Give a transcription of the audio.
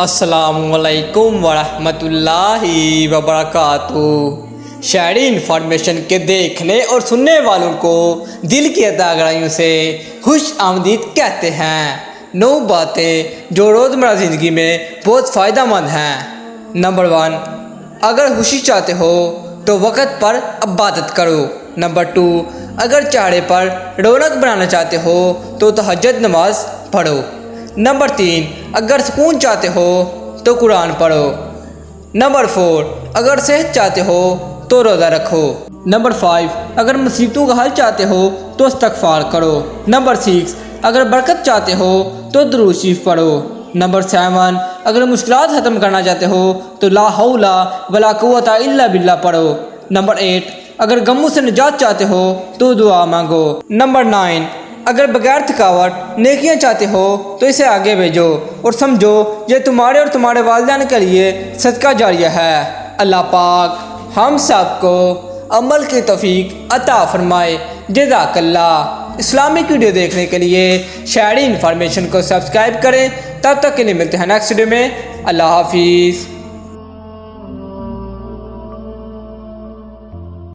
السلام علیکم ورحمۃ اللہ وبرکاتہ۔ شہری انفارمیشن کے دیکھنے اور سننے والوں کو دل کی عطا گرائیوں سے خوش آمدید کہتے ہیں۔ 9 باتیں جو روزمرہ زندگی میں بہت فائدہ مند ہیں۔ نمبر 1، اگر خوشی چاہتے ہو تو وقت پر عبادت کرو۔ نمبر 2، اگر چہرے پر رونق بنانا چاہتے ہو تو تہجد نماز پڑھو۔ نمبر 3، اگر سکون چاہتے ہو تو قرآن پڑھو۔ نمبر 4، اگر صحت چاہتے ہو تو روزہ رکھو۔ نمبر 5، اگر مصیبتوں کا حل چاہتے ہو تو استغفار کرو۔ نمبر 6، اگر برکت چاہتے ہو تو درود شریف پڑھو۔ نمبر 7، اگر مشکلات ختم کرنا چاہتے ہو تو لا حول ولا قوت الا باللہ پڑھو۔ نمبر 8، اگر غموں سے نجات چاہتے ہو تو دعا مانگو۔ نمبر 9، اگر بغیر تھکاوٹ نیکیاں چاہتے ہو تو اسے آگے بھیجو اور سمجھو یہ تمہارے اور تمہارے والدین کے لیے صدقہ جاریہ ہے۔ اللہ پاک ہم سب کو عمل کی توفیق عطا فرمائے۔ جزاک اللہ۔ اسلامک ویڈیو دیکھنے کے لیے شہری انفارمیشن کو سبسکرائب کریں۔ تب تک کے لیے ملتے ہیں نیکسٹ ویڈیو میں۔ اللہ حافظ۔